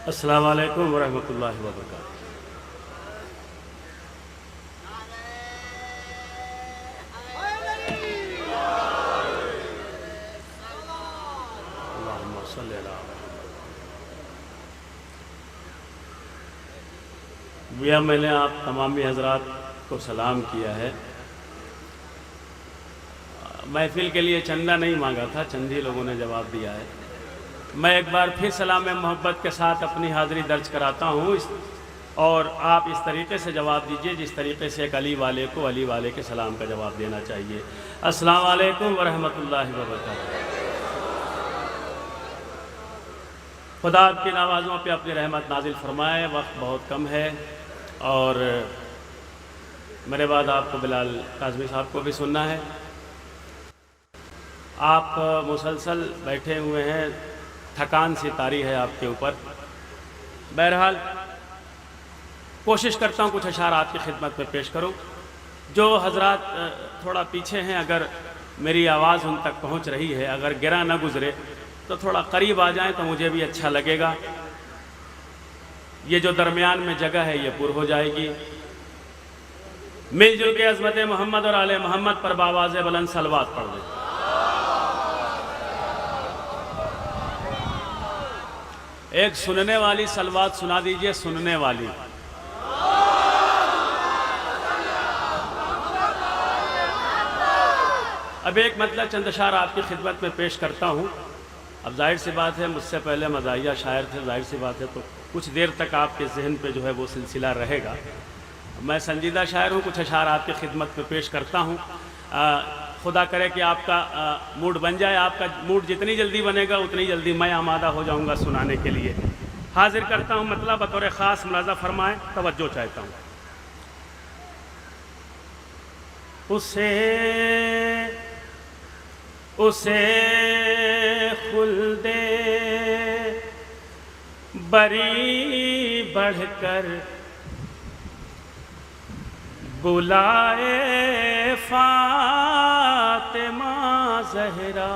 السلام علیکم ورحمۃ اللہ وبرکاتہ۔ اللہم صلی علی محمد۔ میں نے آپ تمامی حضرات کو سلام کیا ہے۔ محفل کے لیے چندہ نہیں مانگا تھا، چند ہی لوگوں نے جواب دیا ہے۔ میں ایک بار پھر سلام محبت کے ساتھ اپنی حاضری درج کراتا ہوں، اور آپ اس طریقے سے جواب دیجئے جس طریقے سے ایک علی والے کو علی والے کے سلام کا جواب دینا چاہیے۔ السلام علیکم ورحمۃ اللہ وبرکاتہ۔ خدا آپ کی نوازوں پہ اپنی رحمت نازل فرمائے۔ وقت بہت کم ہے، اور میرے بعد آپ کو بلال کاظمی صاحب کو بھی سننا ہے۔ آپ مسلسل بیٹھے ہوئے ہیں، تھکان سی طاری ہے آپ کے اوپر۔ بہرحال کوشش کرتا ہوں کچھ اشعار آپ کی خدمت میں پیش کروں۔ جو حضرات تھوڑا پیچھے ہیں، اگر میری آواز ان تک پہنچ رہی ہے، اگر گرا نہ گزرے تو تھوڑا قریب آ جائیں تو مجھے بھی اچھا لگے گا۔ یہ جو درمیان میں جگہ ہے یہ پر ہو جائے گی۔ مل جل کے عظمت محمد اور آل محمد پر بآواز بلند صلوات پڑھ دیں۔ ایک سننے والی صلوات سنا دیجئے، سننے والی۔ اب ایک مطلب چند اشعار آپ کی خدمت میں پیش کرتا ہوں۔ اب ظاہر سی بات ہے، مجھ سے پہلے مزاحیہ شاعر تھے، ظاہر سی بات ہے تو کچھ دیر تک آپ کے ذہن پہ جو ہے وہ سلسلہ رہے گا۔ میں سنجیدہ شاعر ہوں، کچھ اشعار آپ کی خدمت میں پیش کرتا ہوں۔ خدا کرے کہ آپ کا موڈ بن جائے۔ آپ کا موڈ جتنی جلدی بنے گا اتنی جلدی میں آمادہ ہو جاؤں گا سنانے کے لیے۔ حاضر کرتا ہوں، مطلب بطور خاص ملاحظہ فرمائیں، توجہ چاہتا ہوں۔ اسے خلد بری بڑھ کر بلائے فاطمہ زہرا۔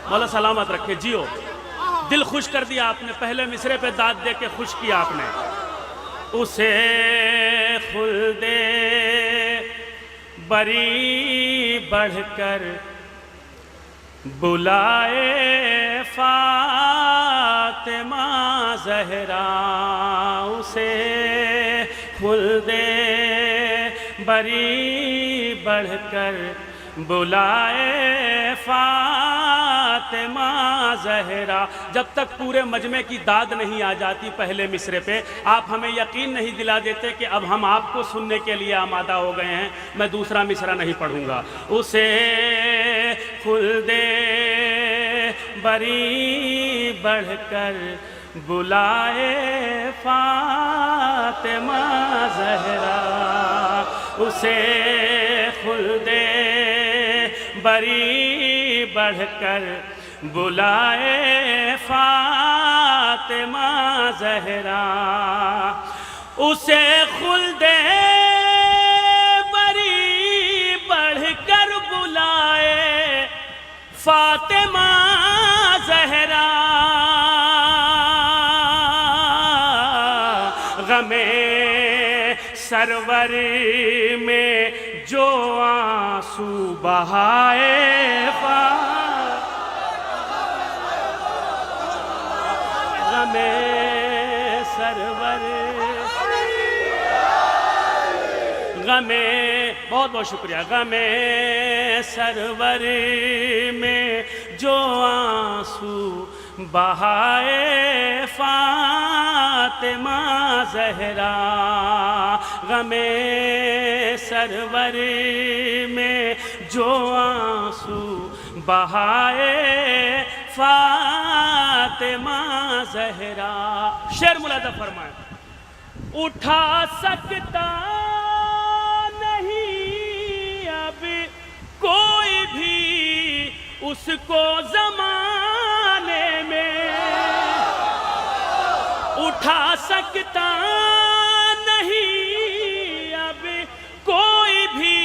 مولا سلامت رکھے، جیو۔ دل خوش کر دیا آپ نے، پہلے مصرے پہ داد دے کے خوش کیا آپ نے۔ اسے خلد بری بڑھ کر بلائے فاطمہ زہرا۔ اسے خلد بری بڑھ کر بلائے فاطمہ زہرا۔ جب تک پورے مجمع کی داد نہیں آ جاتی پہلے مصرے پہ، آپ ہمیں یقین نہیں دلا دیتے کہ اب ہم آپ کو سننے کے لیے آمادہ ہو گئے ہیں، میں دوسرا مصرع نہیں پڑھوں گا۔ اسے خلد بری بڑھ کر بلائے فاطمہ زہرا۔ اسے خلد بری بڑھ کر بلائے فاطمہ زہرا۔ اسے خلد بری بڑھ کر بلائے فاطمہ زہرا۔ غم سرور میں جو آنسو بہائے غم سرور، غم، بہت بہت شکریہ، غم سرور میں جو آنسو بہائے فاطمہ زہرا۔ غم سرور میں جو آنسو بہائے فاطمہ زہرا۔ شعر ملاحظہ فرمائیں۔ اٹھا سکتا نہیں اب کوئی بھی اس کو زمانے میں، اٹھا سکتا نہیں اب کوئی بھی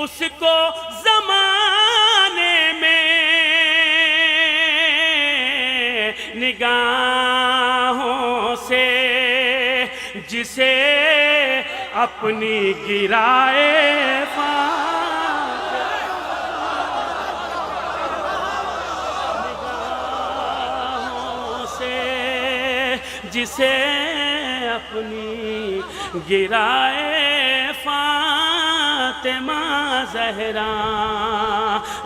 اس کو زمانے میں۔ نگاہوں سے جسے اپنی گرائے نگاہوں سے جسے اپنی گرائے فاطمہ زہرا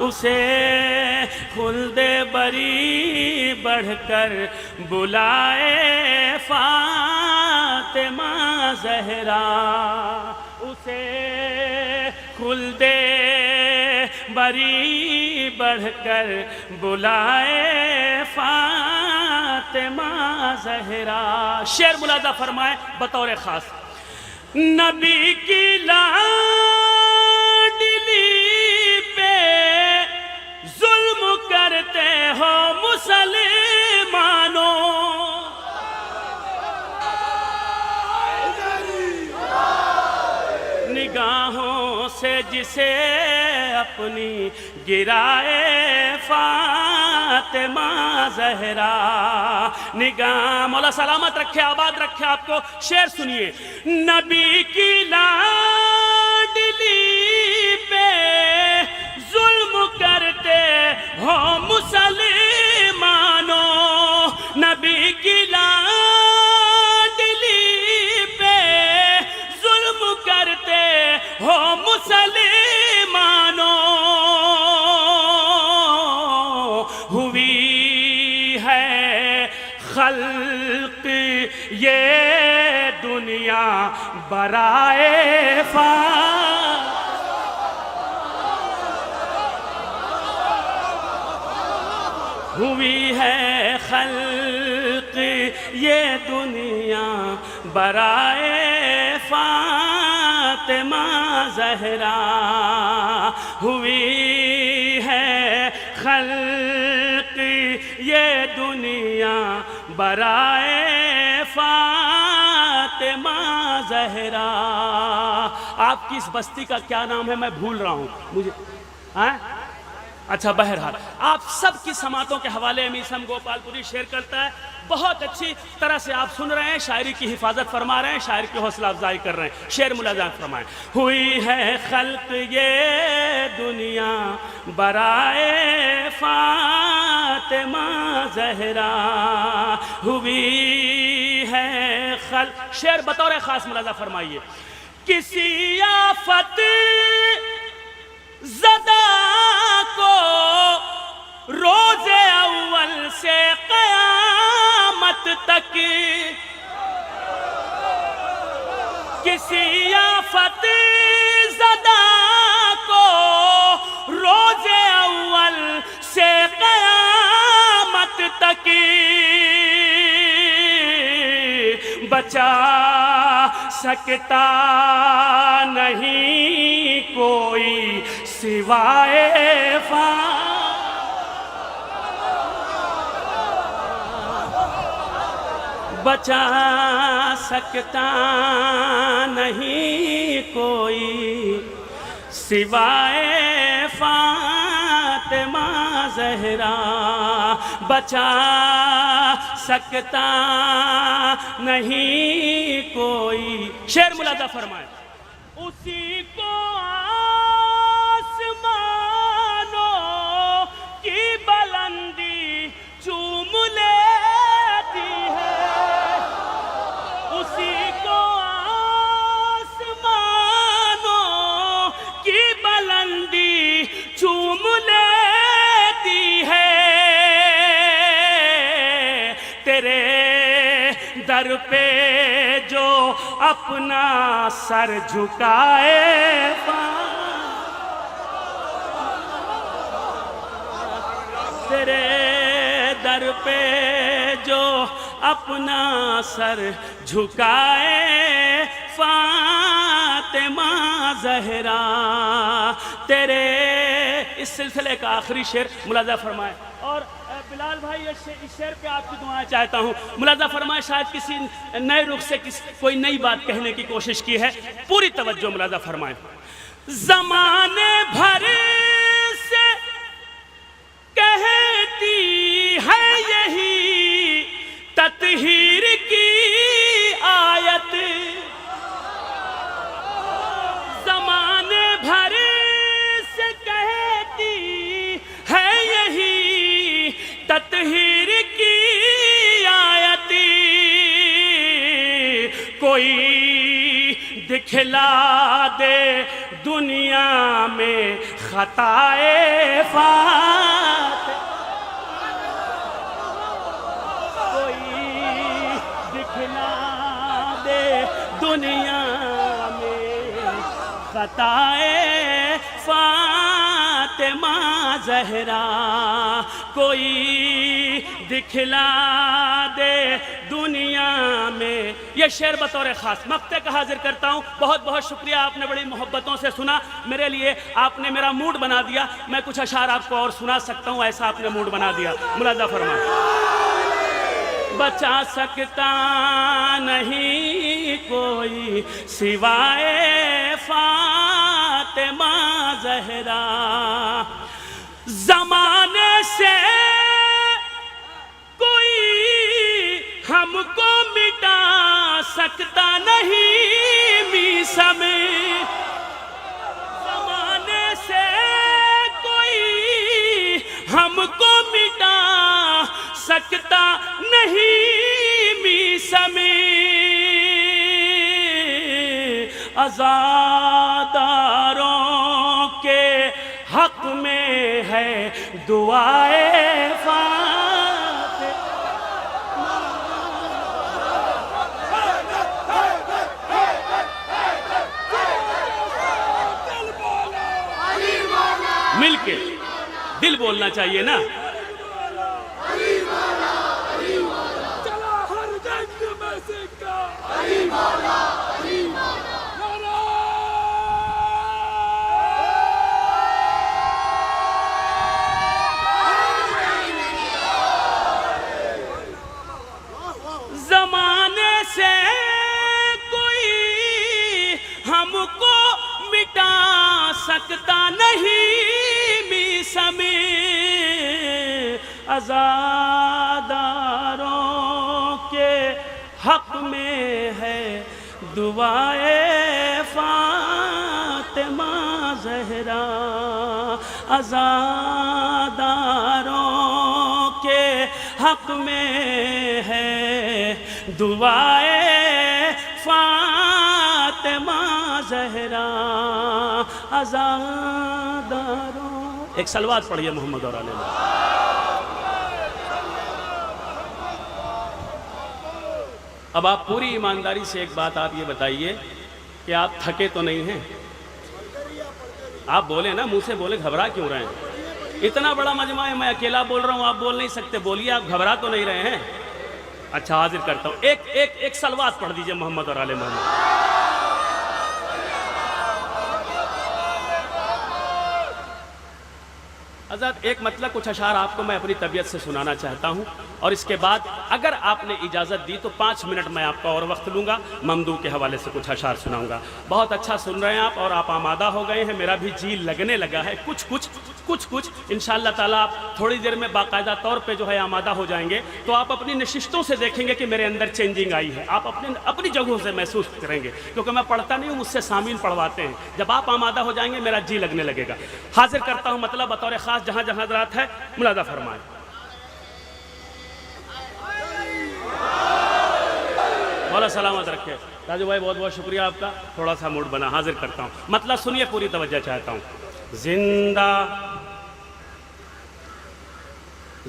اسے خلد بری بڑھ کر بلائے فاطمہ زہرا اسے خلد بری بڑھ کر بلائے فاطمہ زہرا۔ شعر ملاحظہ فرمائے بطور خاص، نبی کی لاڈلی پہ ظلم کرتے ہو مسلمانوں، نگاہوں سے جسے اپنی گرائے فاطمہ زہرا نگاہ۔ مولا سلامت رکھے، آباد رکھے آپ کو۔ شعر سنیے، نبی کی لاڈلی پہ ظلم کرتے ہو مسلمانوں، نبی کی لاڈلی پہ ظلم کرتے ہو مسلمانوں، ہوئی ہے خلق یہ دنیا برائے ہوئی ہے خلق یہ دنیا برائے فاطمہ زہرا، ہوئی ہے خلق یہ دنیا برائے فاطمہ زہرا۔ آپ کی اس بستی کا کیا نام ہے میں بھول رہا ہوں مجھے، اچھا بہرحال آپ سب کی سماعتوں کے حوالے امیر سم گوپال پوری شعر کرتا ہے، بہت اچھی طرح سے آپ سن رہے ہیں، شاعری کی حفاظت فرما رہے ہیں، شاعر کی حوصلہ افزائی کر رہے ہیں۔ شعر ملاحظہ فرمائیں، ہوئی ہے خلق یہ دنیا برائے فاطمہ زہرا، ہوئی ہے خلق۔ شعر بطور خاص ملاحظہ فرمائیے، کسی آفت زدہ کو روز اول سے قیامت تک، کسی آفت زدہ کو روز اول سے قیامت تک بچا سکتا نہیں کوئی سوائے بچا سکتا نہیں کوئی سوائے فاطمہ زہرا، بچا سکتا نہیں کوئی۔ شعر ملاحظہ فرمائے، اسی کو آسمانوں کی بلندی چوم لیتی ہے، اسی کو آسمانوں کی بلندی چوم لیتی ہے، تیرے در پہ جو اپنا سر جھکائے تیرے در پہ جو اپنا سر جھکائے فاطمہ زہرا، تیرے اس سلسلے کا آخری شعر ملاحظہ فرمائے۔ اور بلال بھائی اس شعر پہ آپ کی دعائیں چاہتا ہوں، ملاحظہ فرمائے، شاید کسی نئے رخ سے کوئی نئی بات کہنے کی کوشش کی ہے، پوری توجہ ملاحظہ فرمائے۔ زمانے بھر سے کہتی ہے یہی کوئی دکھلا دے دنیا میں خطائے فاتح، کوئی دکھلا دے دنیا میں خطائے فاطمہ زہرا، کوئی دکھلا دے دنیا میں. یہ شعر بطور خاص مقطع کا حاضر کرتا ہوں. بہت بہت شکریہ، آپ نے بڑی محبتوں سے سنا. میرے لیے آپ نے میرا موڈ بنا دیا. میں کچھ اشعار آپ کو اور سنا سکتا ہوں، ایسا آپ نے موڈ بنا دیا. ملاحظہ فرمائیں. بچا سکتا نہیں کوئی سوائے فاطمہ زہرا، زمانے سے کوئی ہم کو مٹا سکتا نہیں میسا میں، زمانے سے کوئی ہم کو مٹا سکتا نہیں میسا میں، عزاداروں کے حق میں ہے دعائے فاتح. مل کے دل بولنا چاہیے نا. زمانے سے کوئی ہم کو مٹا سکتا نہیں میسا میں، عزاداروں کے حق میں ہے دعائے فاطمہ زہرا، عزاداروں کے حق میں ہے دعائے فاطمہ زہرا، عزاداروں. ایک صلوات پڑھیے محمد اور علیہ. اب آپ پوری ایمانداری سے ایک بات آپ یہ بتائیے کہ آپ تھکے تو نہیں ہیں؟ آپ بولیں نا، منہ سے بولے، گھبرا کیوں رہے ہیں؟ اتنا بڑا مجمع ہے، میں اکیلا بول رہا ہوں، آپ بول نہیں سکتے. بولیے، آپ گھبرا تو نہیں رہے ہیں؟ اچھا، حاضر کرتا ہوں. ایک صلوات پڑھ دیجئے محمد اور آل محمد. حضرت ایک مطلب کچھ اشعار آپ کو میں اپنی طبیعت سے سنانا چاہتا ہوں، اور اس کے بعد اگر آپ نے اجازت دی تو 5 منٹ میں آپ کا اور وقت لوں گا. ممدوح کے حوالے سے کچھ اشعار سناؤں گا. بہت اچھا سن رہے ہیں آپ، اور آپ آمادہ ہو گئے ہیں. میرا بھی جی لگنے لگا ہے. کچھ انشاءاللہ تعالیٰ آپ تھوڑی دیر میں باقاعدہ طور پہ جو ہے آمادہ ہو جائیں گے تو آپ اپنی نشستوں سے دیکھیں گے کہ میرے اندر چینجنگ آئی ہے. آپ اپنی جگہوں سے محسوس کریں گے، کیونکہ میں پڑھتا نہیں ہوں، مجھ سے سامعین پڑھواتے ہیں. جب آپ آمادہ ہو جائیں گے میرا جی لگنے لگے گا. حاضر کرتا ہوں مطلب بطور خاص جہاں جہاں حضرات ہے. ملاحظہ فرمائیں. مولا سلامت رکھے. راجو بھائی بہت بہت شکریہ آپ کا. تھوڑا سا موڈ بنا. حاضر کرتا ہوں مطلب سنیے، پوری توجہ چاہتا ہوں. زندہ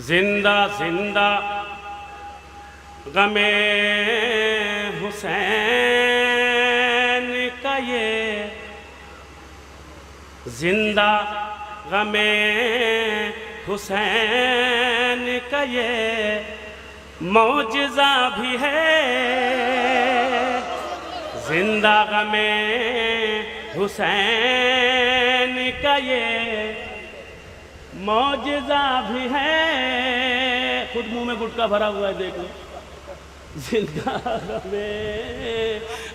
زندہ زندہ غم حسین کا یہ، زندہ غم حسین کا یہ معجزہ بھی ہے، زندہ غم حسین کا یہ معجزہ بھی ہے. خود منہ میں گٹکا بھرا ہوا ہے، دیکھ لو. زندہ غم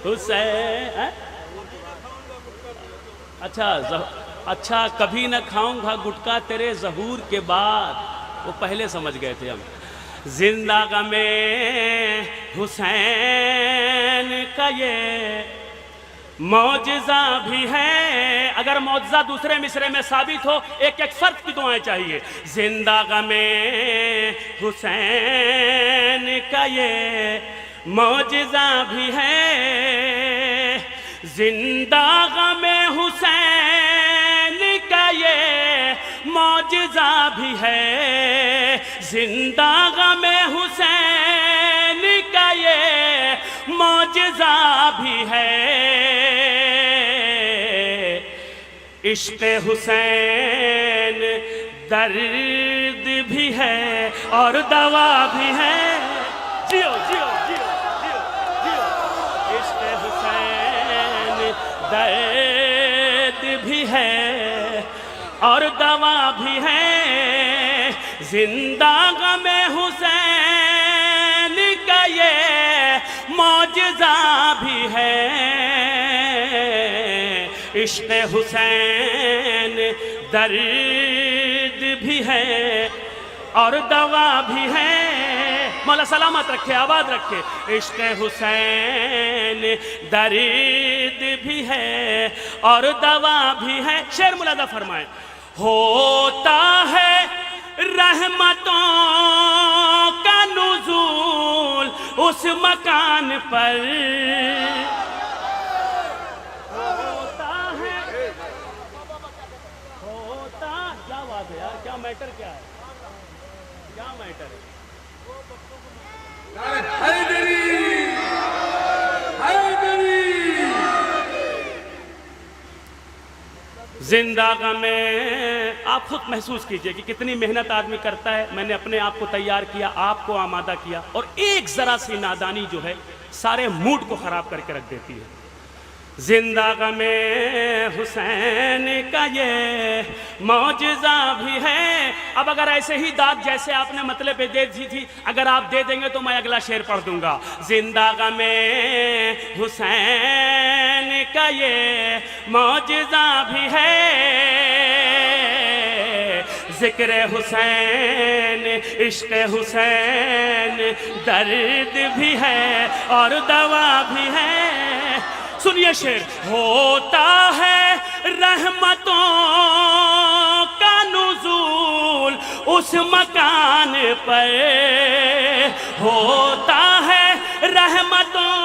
حسین. اچھا کبھی نہ کھاؤں گا گٹکا تیرے ظہور کے بعد. وہ پہلے سمجھ گئے تھے ہم. زندہ غم حسین کا یہ معجزہ بھی ہے. اگر معجزہ دوسرے مصرے میں ثابت ہو، ایک فرد کی دعائیں چاہیے. زندہ غم حسین کا یہ معجزہ بھی ہے، زندہ غم حسین کا یہ معجزہ بھی ہے، زندہ غم حسین کا یہ معجزہ بھی ہے، عشق حسین درد بھی ہے اور دوا بھی ہے، جیو جیو جیو جیو جیو، عشق حسین درد بھی ہے اور دوا بھی ہے، زندہ غم حسین کا یہ معجزہ بھی ہے، عشق حسین درد بھی ہے اور دوا بھی ہے، مولا سلامت رکھے آباد رکھے، عشق حسین درد بھی ہے اور دوا بھی ہے، شعر ملاحظہ فرمائیں، ہوتا ہے رحمتوں کا نزول اس مکان پر، کیا بات ہے یار، کیا میٹر کیا ہے، کیا میٹر ہے، زندہ غم، آپ خود محسوس کیجئے کہ کتنی محنت آدمی کرتا ہے، میں نے اپنے آپ کو تیار کیا، آپ کو آمادہ کیا، اور ایک ذرا سی نادانی جو ہے سارے موڈ کو خراب کر کے رکھ دیتی ہے، زندہ غم حسین کا یہ معجزہ بھی ہے۔ اب اگر ایسے ہی داد جیسے آپ نے مطلب پہ دے دی تھی، اگر آپ دے دیں گے تو میں اگلا شعر پڑھ دوں گا، زندہ غم حسین کا یہ معجزہ بھی ہے، ذکر حسین عشق حسین درد بھی ہے اور دوا بھی ہے۔ سنیے شعر، ہوتا ہے رحمتوں کا نزول اس مکان پر، ہوتا ہے رحمتوں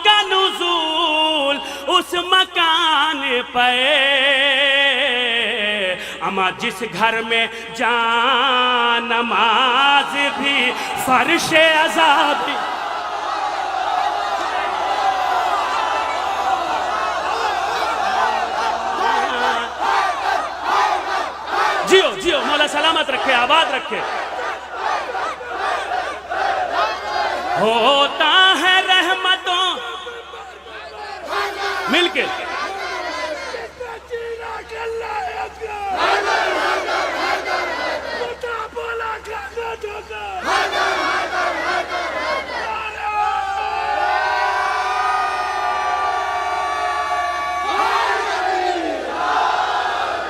کا نزول اس مکان پر، اما جس گھر میں جان نماز بھی فرش عذاب بھی، جیو جیو مولا سلامت رکھے آباد رکھے، ہوتا ہے رحمتوں مل کے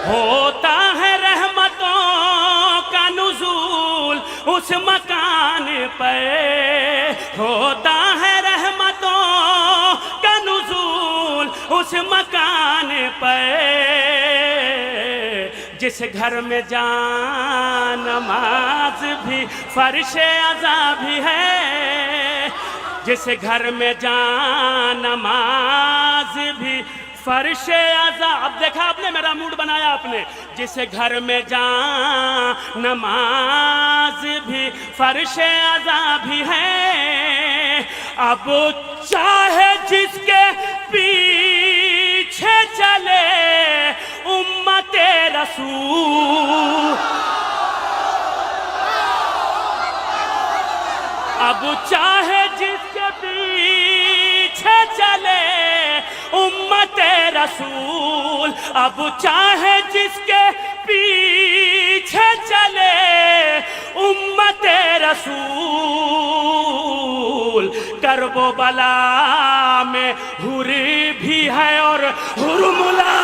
ہوتا ہے رحمتوں کا نزول اس مکان پر، ہوتا ہے رحمتوں کا نزول اس مکان پر، جس گھر میں جان نماز بھی فرش عذاب بھی ہے، جس گھر میں جان نماز بھی فرش عذاب، اب دیکھا آپ نے میرا موڈ بنایا آپ نے، جس گھر میں جان نماز بھی فرش عذاب بھی ہے، اب چاہے جس کے پیچھے چلے امت رسول، اب چاہے جس کے پیچھے چلے امت رسول، اب چاہے جس کے پیچھے چلے امت رسول، کرب و بلا میں حر بھی ہے اور حرملا،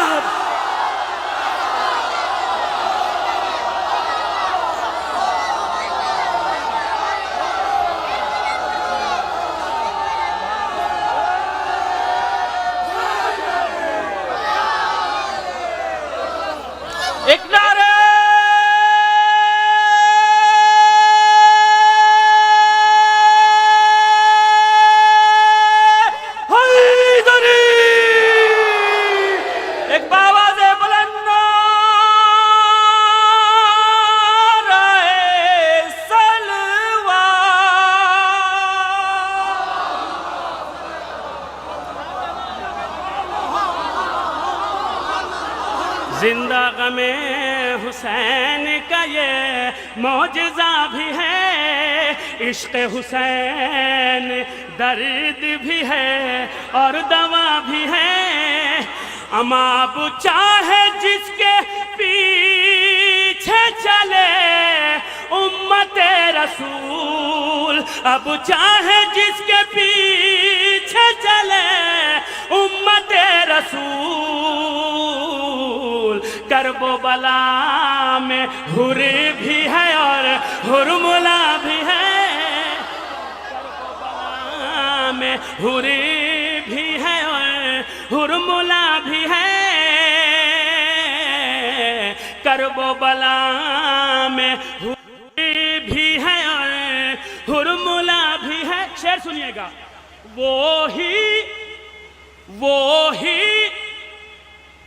ایک نعرہ غم حسین کا یہ معجزہ بھی ہے، عشق حسین درد بھی ہے اور دوا بھی ہے، اما اب چاہے جس کے پیچھے چلے امت رسول، اب چاہے جس کے پیچھے چلے امت رسول، کرب و بلا میں حر بھی ہے اور حرملا بھی ہے، کرب و بلا میں حر بھی ہے اور حرملا بھی ہے، کرب و بلا میں حر بھی ہے اور حرملا بھی ہے۔ شعر سنیے گا، وہی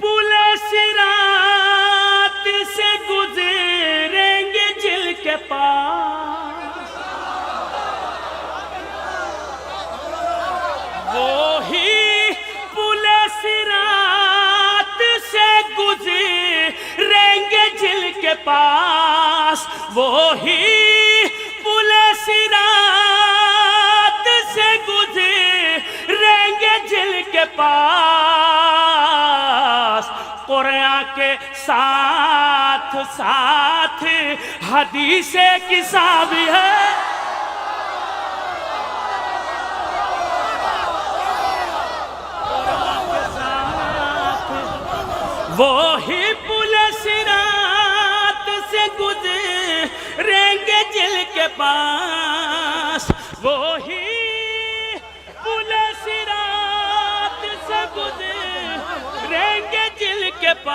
پل صراط سے گزریں گے جل کے پاس، وہی پل صراط سے گزریں گے جل کے پاس، وہی پل صراط سے گزریں گے جل کے پاس، قرآن کے ساتھ ساتھ حدیث قصہ بھی ہے، وہی پل صراط سے گزریں گے جل کے پاس، وہی پل صراط سے گزریں گے جل کے پاس،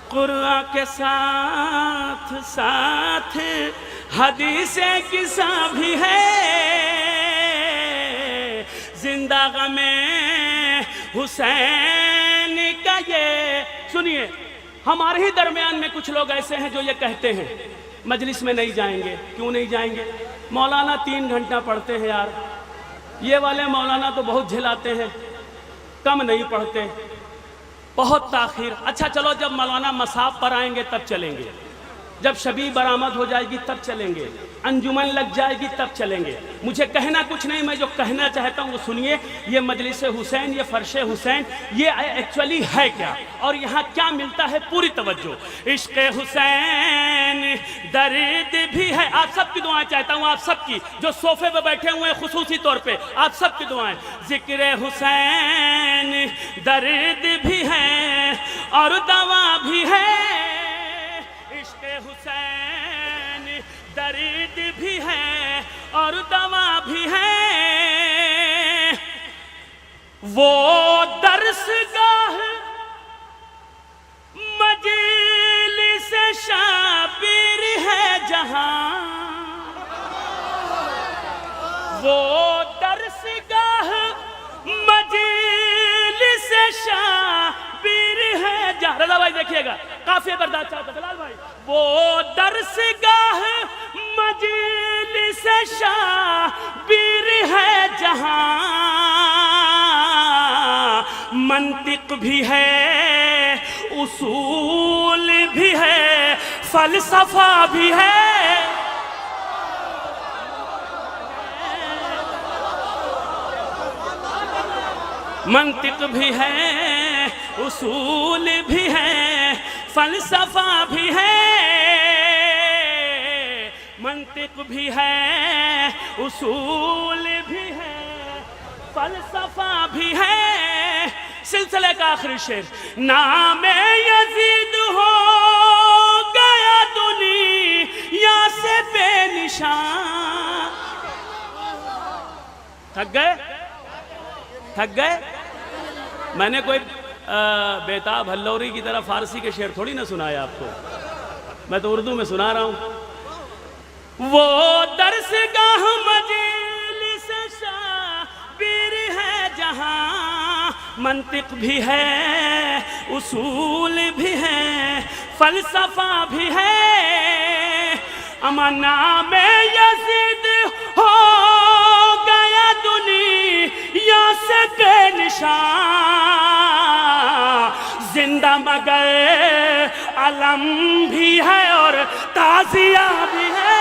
قرآن کے ساتھ ساتھ حدیث قصہ بھی ہے، زندہ غم حسین کا یہ۔ سنیے، ہمارے ہی درمیان میں کچھ لوگ ایسے ہیں جو یہ کہتے ہیں مجلس میں نہیں جائیں گے۔ کیوں نہیں جائیں گے؟ مولانا 3 گھنٹہ پڑھتے ہیں یار، یہ والے مولانا تو بہت جھلاتے ہیں، کم نہیں پڑھتے، بہت تاخیر۔ اچھا چلو، جب مولانا مصاب پر آئیں گے تب چلیں گے، جب شبی برآمد ہو جائے گی تب چلیں گے، انجمن لگ جائے گی تب چلیں گے۔ مجھے کہنا کچھ نہیں، میں جو کہنا چاہتا ہوں وہ سنیے۔ یہ مجلس حسین، یہ فرش حسین، یہ ایکچولی ہے کیا اور یہاں کیا ملتا ہے، پوری توجہ۔ عشق حسین درد بھی ہے، آپ سب کی دعائیں چاہتا ہوں، آپ سب کی جو صوفے پہ بیٹھے ہوئے ہیں خصوصی طور پہ، آپ سب کی دعائیں۔ ذکر حسین درد بھی ہے اور دوا بھی ہے، عشق حسین درد بھی ہے اور دوا بھی ہے، وہ درسگاہ مجلس شابیر ہے جہاں، وہ درسگاہ مجلس شابیر ہے جہاں۔ رضا بھائی دیکھیے گا، قافیہ برداشت چاہتا بلال بھائی، وہ درسگاہ مجلس شابیر ہے جہاں، منطق بھی ہے اصول بھی ہے فلسفہ بھی ہے، منطق بھی ہے اصول بھی ہے فلسفہ بھی ہے، منطق بھی ہے اصول بھی ہے فلسفہ بھی ہے۔ سلسلے کا آخری شعر، نام یزید ہو گیا دنیا سے بے نشان۔ تھک گئے؟ تھک گئے؟ میں نے کوئی بیتاب ہلوری کی طرح فارسی کے شعر تھوڑی نہ سنایا آپ کو، میں تو اردو میں سنا رہا ہوں۔ وہ درسگاہ مجلس شابیر ہے جہاں، منطق بھی ہے اصول بھی ہے فلسفہ بھی ہے، اما نام یزید ہو گیا دنیا سے بے نشان، زندہ مگر علم بھی ہے اور تعزیہ بھی ہے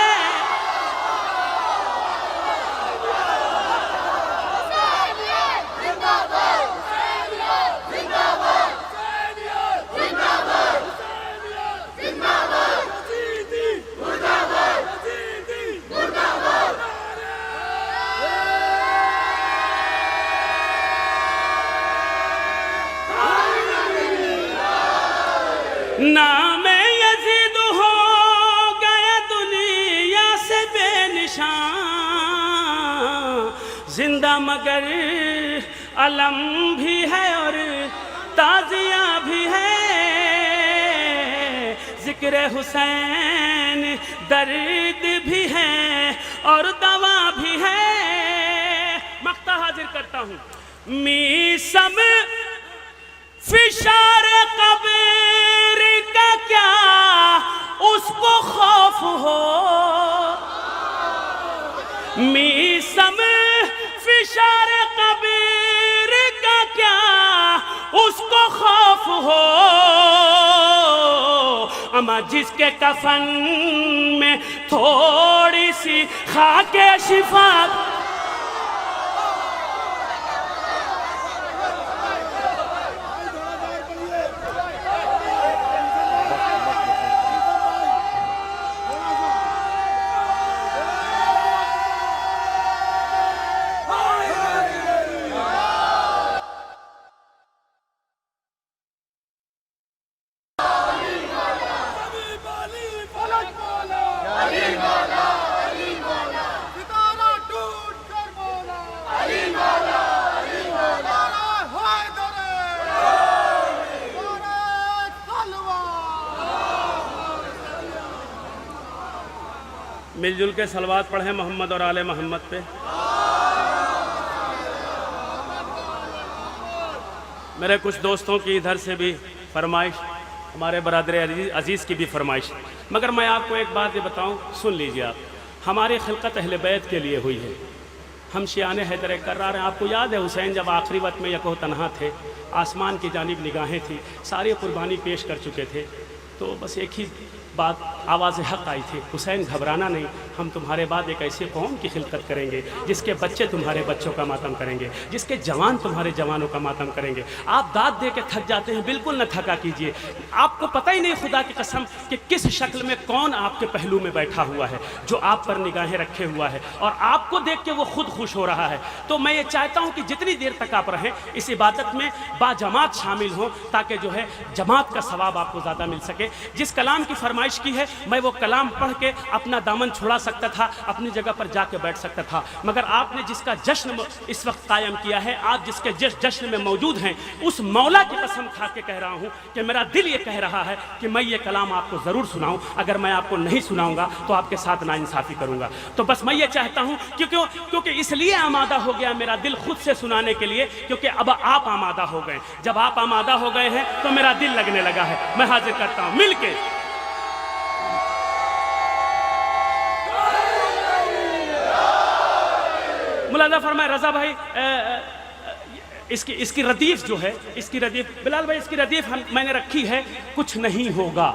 نام یزید ہو گیا دنیا سے بے نشان زندہ مگر علم بھی ہے اور تعزیہ بھی ہے ذکر حسین درد بھی ہے اور دوا بھی ہے مقطع حاضر کرتا ہوں میسم فشار قبر کا کیا اس کو خوف ہو میسم فشار قبر کا کیا اس کو خوف ہو اما جس کے کفن میں تھوڑی سی خاک شفا مل جل کے صلوات پڑھیں محمد اور آل محمد پہ میرے کچھ دوستوں کی ادھر سے بھی فرمائش ہمارے برادر عزیز کی بھی فرمائش مگر میں آپ کو ایک بات یہ بتاؤں سن لیجئے آپ ہماری خلقت اہل بیت کے لیے ہوئی ہے ہم شیعان حیدر کرار ہیں آپ کو یاد ہے حسین جب آخری وقت میں یکو تنہا تھے آسمان کی جانب نگاہیں تھیں ساری قربانی پیش کر چکے تھے تو بس ایک ہی بات آواز حق آئی تھی حسین گھبرانا نہیں ہم تمہارے بعد ایک ایسی قوم کی خلقت کریں گے جس کے بچے تمہارے بچوں کا ماتم کریں گے جس کے جوان تمہارے جوانوں کا ماتم کریں گے آپ داد دے کے تھک جاتے ہیں بالکل نہ تھکا کیجئے آپ کو پتہ ہی نہیں خدا کی قسم کہ کس شکل میں کون آپ کے پہلو میں بیٹھا ہوا ہے جو آپ پر نگاہیں رکھے ہوا ہے اور آپ کو دیکھ کے وہ خود خوش ہو رہا ہے تو میں یہ چاہتا ہوں کہ جتنی دیر تک آپ رہیں اس عبادت میں با جماعت شامل ہوں تاکہ جو ہے جماعت کا ثواب آپ کو زیادہ مل سکے جس کلام کی فرمائش کی ہے میں وہ کلام پڑھ کے اپنا دامن چھڑا سکتا تھا اپنی جگہ پر جا کے بیٹھ سکتا تھا مگر آپ نے جس کا جشن اس وقت قائم کیا ہے آپ جس کے جشن میں موجود ہیں اس مولا کی قسم کھا کے کہہ رہا ہوں کہ میرا دل یہ کہہ رہا ہے کہ میں یہ کلام آپ کو ضرور سناؤں اگر میں آپ کو نہیں سناؤں گا تو آپ کے ساتھ ناانصافی کروں گا تو بس میں یہ چاہتا ہوں کیونکہ اس لیے آمادہ ہو گیا میرا دل خود سے سنانے کے لیے کیونکہ اب آپ آمادہ ہو گئے جب آپ آمادہ ہو گئے ہیں تو میرا دل لگنے لگا ہے میں حاضر کرتا ہوں مل کے ملاحظہ فرمائے رضا بھائی اس کی ردیف جو ہے اس کی ردیف بلال بھائی اس کی ردیف میں نے رکھی ہے کچھ نہیں ہوگا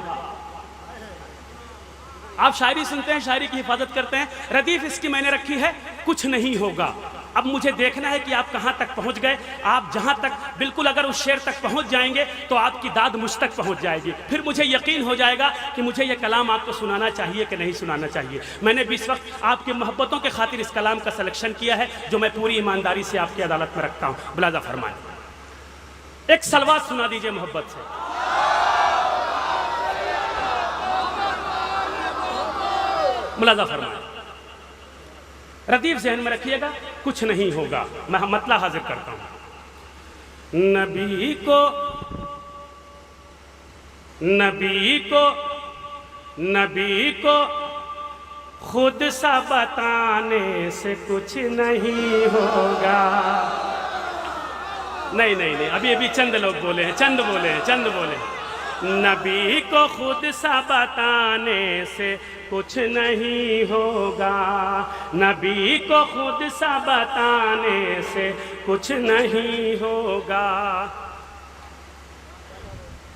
آپ شاعری سنتے ہیں شاعری کی حفاظت کرتے ہیں ردیف اس کی میں نے رکھی ہے کچھ نہیں ہوگا اب مجھے دیکھنا ہے کہ آپ کہاں تک پہنچ گئے آپ جہاں تک بالکل اگر اس شعر تک پہنچ جائیں گے تو آپ کی داد مجھ تک پہنچ جائے گی پھر مجھے یقین ہو جائے گا کہ مجھے یہ کلام آپ کو سنانا چاہیے کہ نہیں سنانا چاہیے میں نے بھی اس وقت آپ کی محبتوں کے خاطر اس کلام کا سلیکشن کیا ہے جو میں پوری ایمانداری سے آپ کی عدالت میں رکھتا ہوں ملاحظہ فرمائیں ایک صلوات سنا دیجئے محبت سے ملاحظہ فرمائیں ردیف ذہن میں رکھیے گا کچھ نہیں ہوگا میں مطلع حاضر کرتا ہوں نبی کو خود سا بتانے سے کچھ نہیں ہوگا نہیں ابھی چند لوگ بولے ہیں چند بولے ہیں نبی کو خود سا بتانے سے کچھ نہیں ہوگا نبی کو خود سا بتانے سے کچھ نہیں ہوگا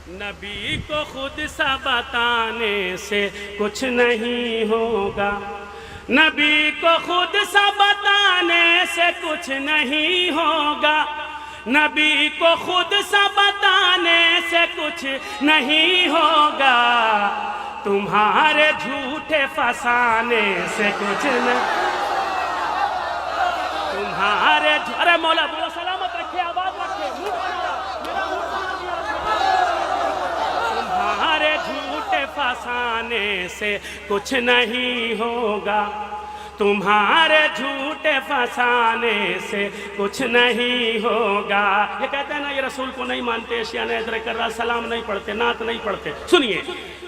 نبی کو خود سا بتانے سے کچھ نہیں ہوگا، نبی کو خود سا بتانے سے کچھ نہیں ہوگا، نبی کو خود سا بتانے سے کچھ نہیں ہوگا، تمہارے جھوٹے فسانے سے کچھ نہیں، تمہارے ارے مولا بولو سلامت رکھے، آباد رکھے، تمہارے جھوٹے فسانے سے کچھ نہیں ہوگا، تمہارے جھوٹے فسانے سے کچھ نہیں ہوگا۔ یہ کہتے ہیں نا یہ رسول کو نہیں مانتے، اشیاء ادرک کر رہا، سلام نہیں پڑھتے، نعت نہیں پڑھتے، سنیے،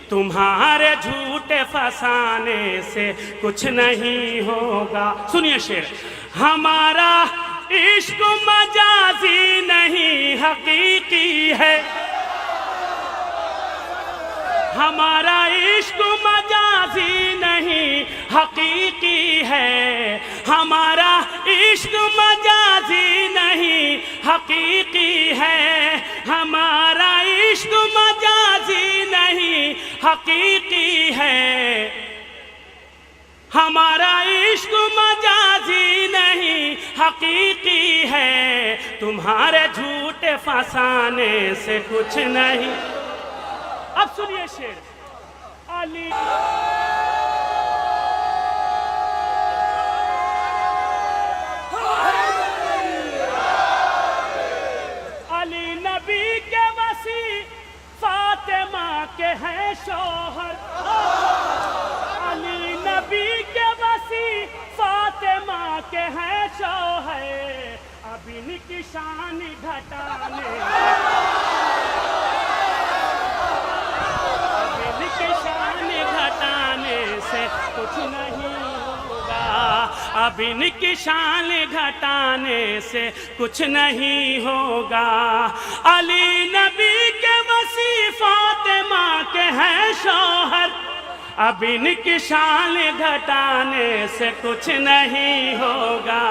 تمہارے جھوٹے فسانے سے کچھ نہیں ہوگا۔ سنیے شعر، ہمارا عشق مجازی نہیں حقیقی ہے، ہمارا عشق مجازی نہیں حقیقی ہے، ہمارا عشق مجازی نہیں حقیقی ہے، ہمارا عشق مجازی نہیں حقیقی ہے، ہمارا عشق مجازی نہیں حقیقی ہے، تمہارے جھوٹے فسانے سے کچھ نہیں۔ اب سنیے شعر، علی علی نبی کے وسیع فاطمہ کے ہیں شوہر، علی نبی کے وسیع فاطمہ کے ہیں شوہر، اب ان کی شان گھٹانے سے کچھ نہیں ہوگا، اب ان کی شان گھٹانے سے کچھ نہیں ہوگا، علی نبی کے وسیع فاطمہ کے ہیں شوہر، اب ان کی شان گھٹانے سے کچھ نہیں ہوگا،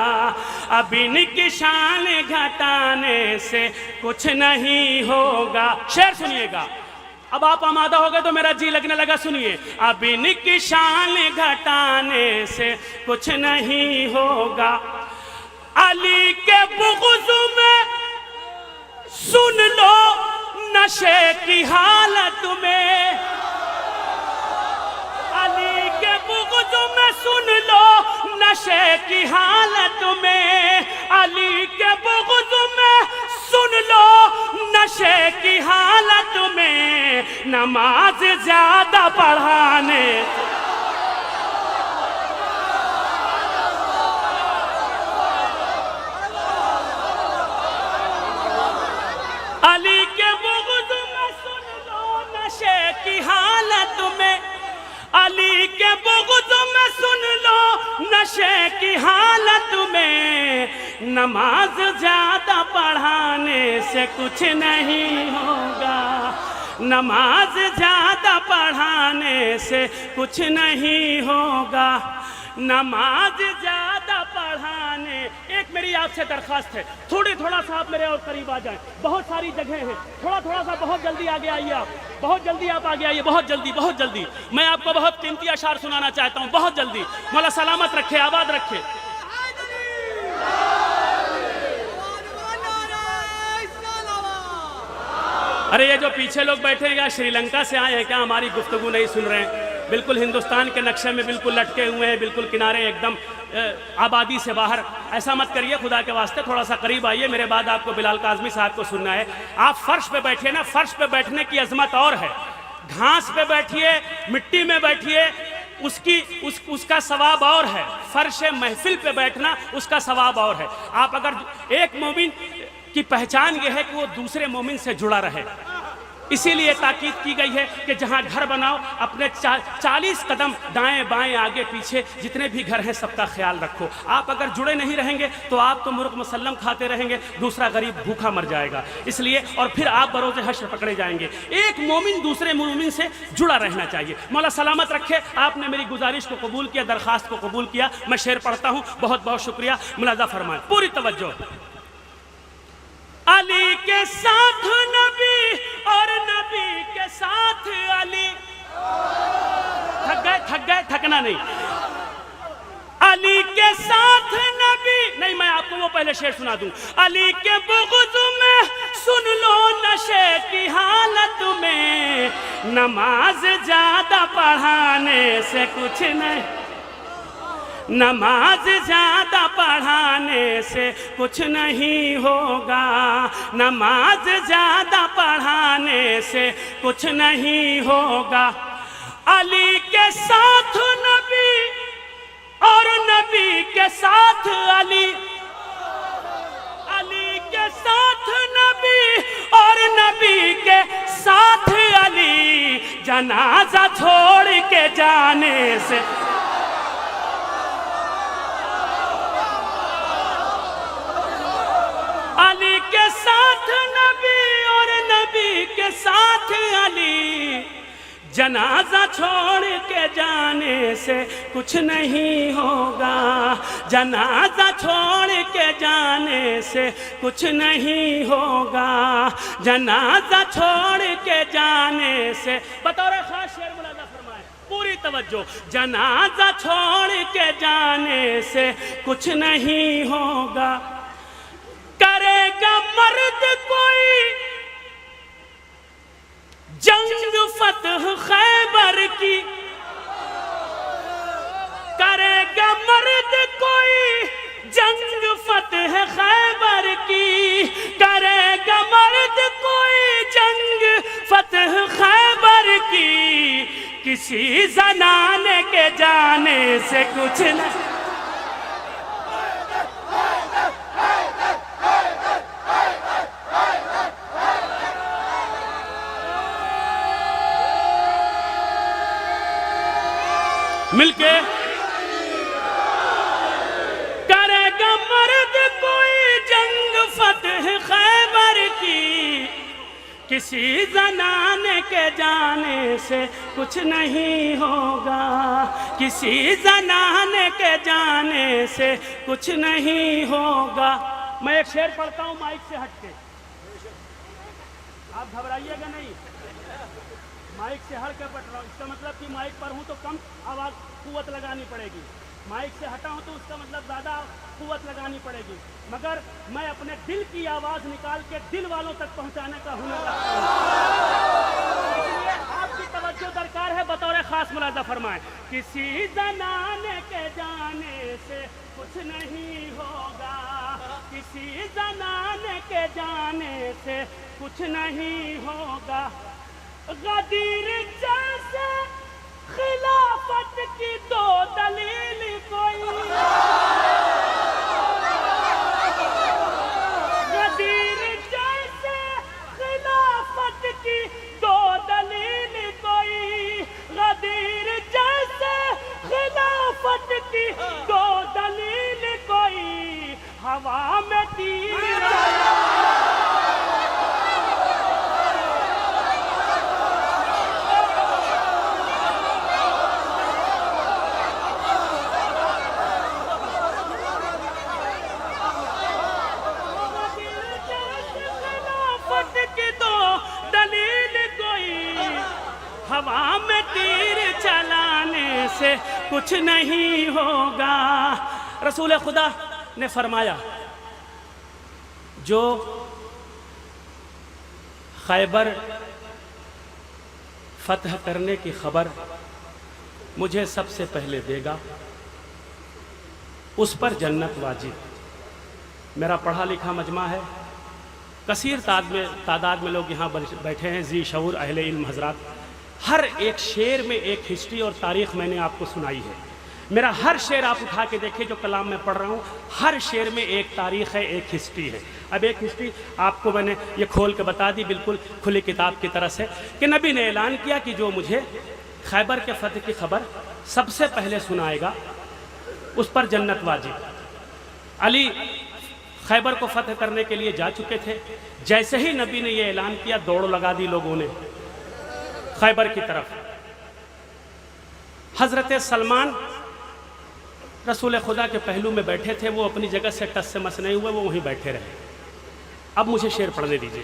اب ان کی شان گھٹانے سے کچھ نہیں ہوگا۔ شعر سنیے گا، اب آپ آمادہ ہو گئے تو میرا جی لگنے لگا، سنیے، اب ان کی شان گھٹانے سے کچھ نہیں ہوگا، علی کے بغض میں سن لو نشے کی حالت میں، علی کے بغض میں سن لو نشے کی حالت میں، علی کے بغض میں سن لو نشے کی حالت میں، نماز زیادہ پڑھانے علی کے بغض میں سن لو نشے کی حالت میں، علی کے بغض میں سن لو نشے کی حالت میں، نماز زیادہ پڑھانے سے کچھ نہیں ہوگا، نماز زیادہ پڑھانے سے کچھ نہیں ہوگا، نماز زیادہ پڑھانے۔ ایک میری آپ سے درخواست ہے، تھوڑا سا آپ میرے اور قریب آ جائیں، بہت ساری جگہیں ہیں، تھوڑا سا بہت جلدی آگے آئیے، آپ بہت جلدی آپ آگے آئیے، بہت جلدی میں آپ کو بہت قیمتی اشعار سنانا چاہتا ہوں، بہت جلدی۔ مولا سلامت رکھے، آباد رکھے۔ ارے یہ جو پیچھے لوگ بیٹھے ہیں کیا سری لنکا سے آئے ہیں کیا؟ ہماری گفتگو نہیں سن رہے ہیں؟ بالکل ہندوستان کے نقشے میں بالکل لٹکے ہوئے ہیں، بالکل کنارے ایک دم آبادی سے باہر۔ ایسا مت کریے خدا کے واسطے، تھوڑا سا قریب آئیے، میرے بعد آپ کو بلال کاظمی صاحب کو سننا ہے۔ آپ فرش پہ بیٹھیے نا، فرش پہ بیٹھنے کی عظمت اور ہے، گھاس پہ بیٹھیے، مٹی میں بیٹھیے، اس کا ثواب اور ہے، فرش محفل پہ بیٹھنا اس کا ثواب اور ہے۔ آپ اگر ایک مومن کی پہچان یہ ہے کہ وہ دوسرے مومن سے جڑا رہے، اسی لیے تاکید کی گئی ہے کہ جہاں گھر بناؤ اپنے 40 قدم دائیں بائیں آگے پیچھے جتنے بھی گھر ہیں سب کا خیال رکھو۔ آپ اگر جڑے نہیں رہیں گے تو آپ تو مرغ مسلم کھاتے رہیں گے، دوسرا غریب بھوکا مر جائے گا، اس لیے اور پھر آپ بروز حشر پکڑے جائیں گے۔ ایک مومن دوسرے مومن سے جڑا رہنا چاہیے۔ مولا سلامت رکھے، آپ نے میری گزارش کو قبول کیا، درخواست کو قبول کیا۔ میں شعر پڑھتا ہوں، بہت بہت شکریہ، ملاحظہ فرمائیں، پوری توجہ۔ علی کے ساتھ نبی اور نبی ساتھ علی، تھک گئے تھکنا نہیں، علی کے ساتھ نبی، نہیں میں آپ کو وہ پہلے شعر سنا دوں، علی کے بغض میں سن لو نشے کی حالت میں، نماز زیادہ پڑھانے سے کچھ نہیں، نماز زیادہ پڑھانے سے کچھ نہیں ہوگا، نماز زیادہ پڑھانے سے کچھ نہیں ہوگا، علی کے ساتھ نبی اور نبی کے ساتھ علی، علی کے ساتھ نبی اور نبی کے ساتھ علی، جنازہ چھوڑ کے جانے سے، علی کے ساتھ نبی اور نبی کے ساتھ علی، جنازہ چھوڑ کے جانے سے کچھ نہیں ہوگا، جنازہ چھوڑ کے جانے سے کچھ نہیں ہوگا، جنازہ چھوڑ کے جانے سے، بطور خاص شعر ملاحظہ فرمائیں، پوری توجہ، جنازہ چھوڑ کے جانے سے کچھ نہیں ہوگا، کرے گا مرد کوئی جنگ فتح خیبر کی، کرے گا مرد کوئی جنگ فتح خیبر کی، کرے گا مرد کوئی جنگ فتح خیبر کی، کسی زنانے کے جانے سے کچھ نہیں، مل کے کرے گا مرد کوئی جنگ فتح خیبر کی، کسی زنانے کے جانے سے کچھ نہیں ہوگا، کسی زنانے کے جانے سے کچھ نہیں ہوگا۔ میں ایک شعر پڑھتا ہوں مائک سے ہٹ کے، آپ گھبرائیے گا نہیں، مائک سے ہٹ کے پڑھ رہا ہوں، اس کا مطلب کہ مائک پر ہوں تو کم آواز قوت لگانی پڑے گی، مائک سے ہٹا ہوں تو اس کا مطلب زیادہ قوت لگانی پڑے گی، مگر میں اپنے دل کی آواز نکال کے دل والوں تک پہنچانے کا ہنر رکھتا ہوں، اس لیے آپ کی توجہ درکار ہے، بطور خاص ملاحظہ فرمائیں، کسی زنانے کے جانے سے کچھ نہیں ہوگا، کسی زنانے کے جانے سے کچھ نہیں ہوگا، غدیر جیسے خلافت کی دو دلیل کوئی، غدیر جیسے خلافت کی دو دلیل کوئی، غدیر جیسے خلافت کی دو دلیل کوئی، ہوا میں تیر ہوا میں تیر چلانے سے کچھ نہیں ہوگا۔ رسول خدا نے فرمایا جو خیبر فتح کرنے کی خبر مجھے سب سے پہلے دے گا اس پر جنت واجب۔ میرا پڑھا لکھا مجمع ہے، کثیر تعداد میں لوگ یہاں بیٹھے ہیں، ذی شعور اہل علم حضرات، ہر ایک شعر میں ایک ہسٹری اور تاریخ میں نے آپ کو سنائی ہے۔ میرا ہر شعر آپ اٹھا کے دیکھیں جو کلام میں پڑھ رہا ہوں، ہر شعر میں ایک تاریخ ہے، ایک ہسٹری ہے۔ اب ایک ہسٹری آپ کو میں نے یہ کھول کے بتا دی بالکل کھلی کتاب کی طرح سے، کہ نبی نے اعلان کیا کہ جو مجھے خیبر کے فتح کی خبر سب سے پہلے سنائے گا اس پر جنت واجب۔ علی خیبر کو فتح کرنے کے لیے جا چکے تھے، جیسے ہی نبی نے یہ اعلان کیا دوڑ لگا دی لوگوں نے خیبر کی طرف۔ حضرت سلمان رسول خدا کے پہلو میں بیٹھے تھے، وہ اپنی جگہ سے ٹس سے مس نہیں ہوئے، وہ وہیں بیٹھے رہے۔ اب مجھے شعر پڑھنے دیجیے۔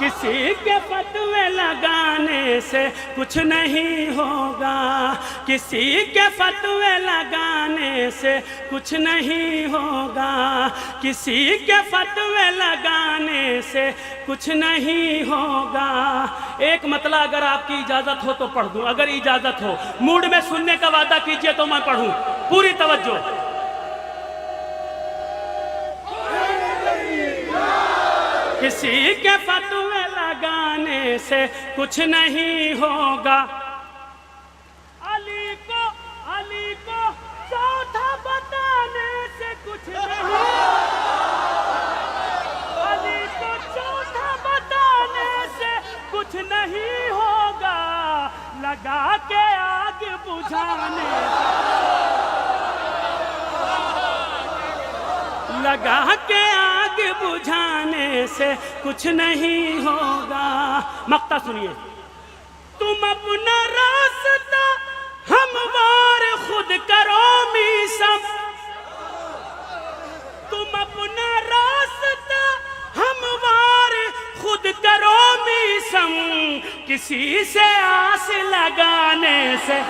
کسی کے فتوے لگانے سے کچھ نہیں ہوگا، کسی کے فتوے لگانے سے کچھ نہیں ہوگا، کسی کے فتوے لگانے سے کچھ نہیں ہوگا۔ ایک مطلب اگر آپ کی اجازت ہو تو پڑھ دوں، اگر اجازت ہو، موڈ میں سننے کا وعدہ کیجئے تو میں پڑھوں، پوری توجہ۔ کسی کے فتوے لگانے سے کچھ نہیں ہوگا، علی کو چوتھا بتانے سے کچھ نہیں، علی کو چوتھا بتانے سے کچھ نہیں ہوگا، لگا کے آگ بجھانے لگا کے آگ بجھانے سے کچھ نہیں ہوگا۔ مقطع سنیے۔ تم اپنا راستہ ہموار خود کرو میسم، تم اپنا راستہ ہموار خود کرو میسم، کسی سے آس لگانے سے